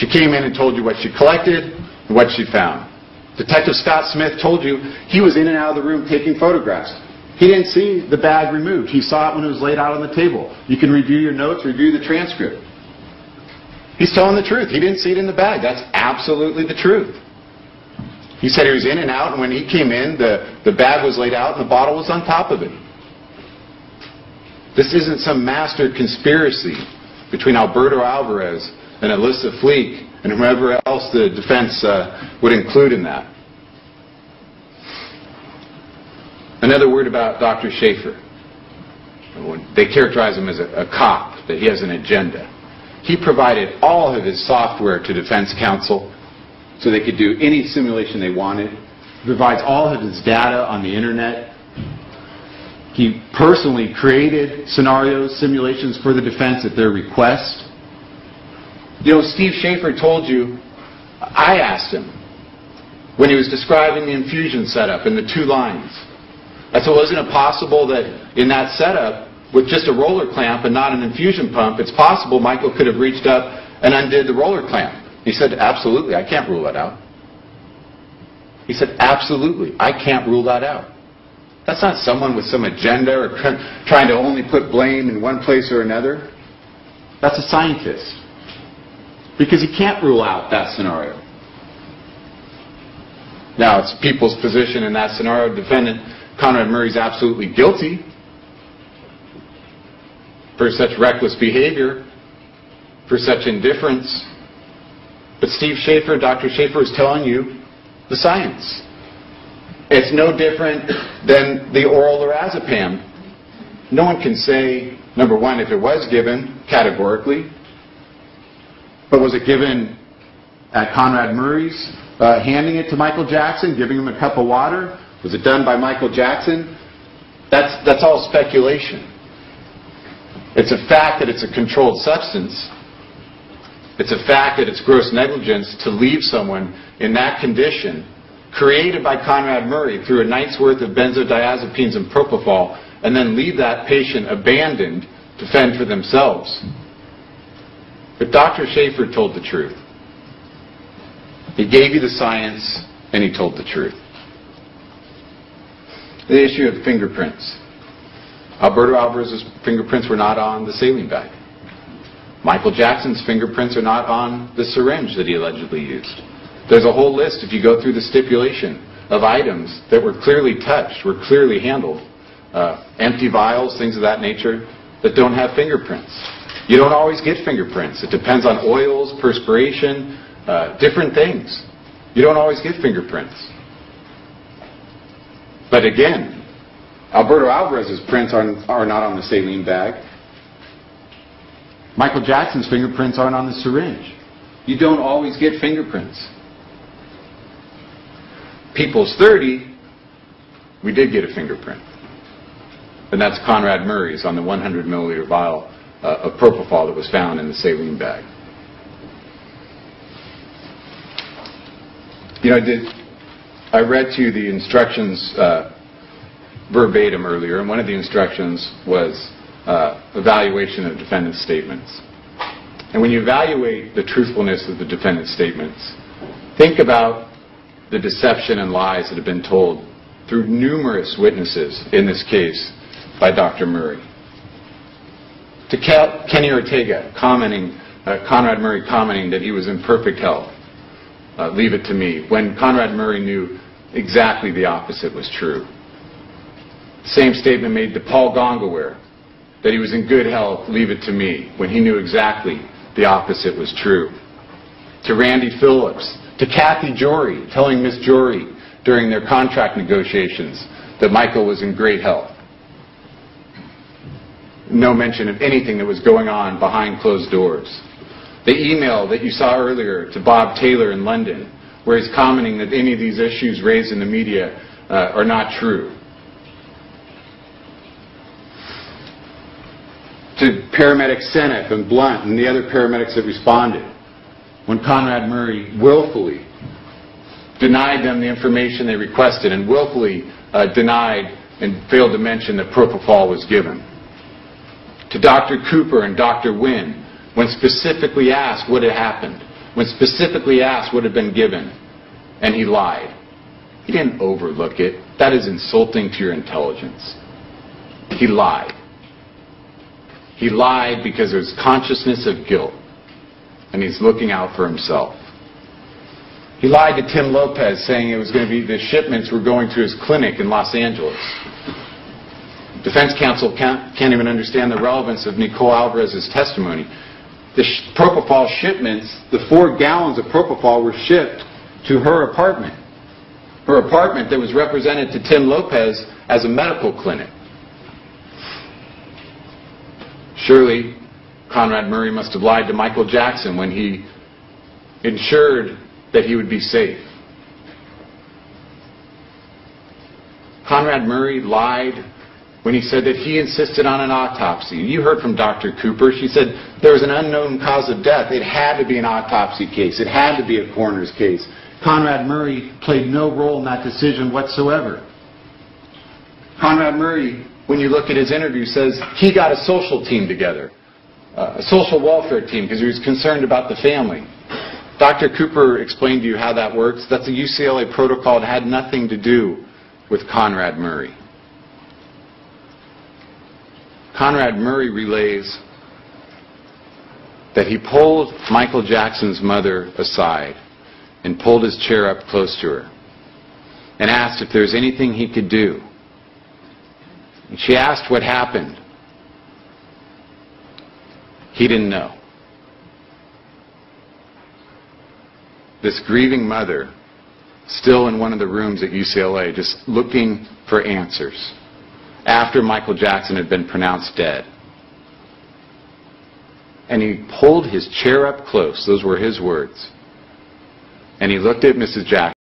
She came in and told you what she collected and what she found. Detective Scott Smith told you he was in and out of the room taking photographs. He didn't see the bag removed. He saw it when it was laid out on the table. You can review your notes, review the transcript. He's telling the truth. He didn't see it in the bag. That's absolutely the truth. He said he was in and out, and when he came in, the bag was laid out and the bottle was on top of it. This isn't some master conspiracy between Alberto Alvarez and Alyssa Fleek and whoever else the defense would include in that. Another word about Dr. Schaefer. They characterize him as a cop, that he has an agenda. He provided all of his software to defense counsel so they could do any simulation they wanted. He provides all of his data on the internet. He personally created scenarios, simulations for the defense at their request. You know, Steve Schaefer told you, I asked him, when he was describing the infusion setup and the 2 lines, I said, well, isn't it possible that in that setup, with just a roller clamp and not an infusion pump, it's possible Michael could have reached up and undid the roller clamp? He said, absolutely, I can't rule that out. He said, absolutely, I can't rule that out. That's not someone with some agenda or trying to only put blame in one place or another. That's a scientist. Because he can't rule out that scenario. Now, it's people's position in that scenario. Defendant Conrad Murray's absolutely guilty for such reckless behavior, for such indifference. But Steve Schaefer, Dr. Schaefer, is telling you the science. It's no different than the oral lorazepam. No one can say, number one, if it was given categorically, but was it given at Conrad Murray's, handing it to Michael Jackson, giving him a cup of water? Was it done by Michael Jackson? That's all speculation. It's a fact that it's a controlled substance. It's a fact that it's gross negligence to leave someone in that condition, created by Conrad Murray through a night's worth of benzodiazepines and propofol, and then leave that patient abandoned to fend for themselves. But Dr. Schaefer told the truth. He gave you the science, and he told the truth. The issue of fingerprints. Alberto Alvarez's fingerprints were not on the saline bag. Michael Jackson's fingerprints are not on the syringe that he allegedly used. There's a whole list, if you go through the stipulation, of items that were clearly touched, were clearly handled. Empty vials, things of that nature, that don't have fingerprints. You don't always get fingerprints. It depends on oils, perspiration, different things. You don't always get fingerprints. But again, Alberto Alvarez's prints are not on the saline bag. Michael Jackson's fingerprints aren't on the syringe. You don't always get fingerprints. People's 30, we did get a fingerprint. And that's Conrad Murray's on the 100 milliliter vial of propofol that was found in the saline bag. You know, I read to you the instructions verbatim earlier, and one of the instructions was evaluation of defendant's statements. And when you evaluate the truthfulness of the defendant's statements, think about the deception and lies that have been told through numerous witnesses in this case by Dr. Murray. To Kenny Ortega commenting, Conrad Murray commenting that he was in perfect health, leave it to me, when Conrad Murray knew exactly the opposite was true. The same statement made to Paul Gongaware, that he was in good health, leave it to me, when he knew exactly the opposite was true. To Randy Phillips, to Kathy Jory, telling Miss Jory during their contract negotiations that Michael was in great health. No mention of anything that was going on behind closed doors. The email that you saw earlier to Bob Taylor in London, where he's commenting that any of these issues raised in the media are not true. To paramedics Seneff and Blunt and the other paramedics that responded, when Conrad Murray willfully denied them the information they requested and willfully denied and failed to mention that propofol was given. To Dr. Cooper and Dr. Wynn, when specifically asked what had happened, when specifically asked what had been given, and he lied. He didn't overlook it. That is insulting to your intelligence. He lied. He lied because there's consciousness of guilt, and he's looking out for himself. He lied to Tim Lopez, saying it was going to be the shipments were going to his clinic in Los Angeles. Defense counsel can't even understand the relevance of Nicole Alvarez's testimony. The propofol shipments, the 4 gallons of propofol were shipped to her apartment. Her apartment that was represented to Tim Lopez as a medical clinic. Surely, Conrad Murray must have lied to Michael Jackson when he ensured that he would be safe. Conrad Murray lied when he said that he insisted on an autopsy. You heard from Dr. Cooper. She said there was an unknown cause of death. It had to be an autopsy case. It had to be a coroner's case. Conrad Murray played no role in that decision whatsoever. Conrad Murray, when you look at his interview, says he got a social team together, a social welfare team, because he was concerned about the family. Dr. Cooper explained to you how that works. That's a UCLA protocol. It had nothing to do with Conrad Murray. Conrad Murray relays that he pulled Michael Jackson's mother aside and pulled his chair up close to her and asked if there was anything he could do. And she asked what happened. He didn't know. This grieving mother, still in one of the rooms at UCLA, just looking for answers after Michael Jackson had been pronounced dead. And he pulled his chair up close, those were his words, and he looked at Mrs. Jackson.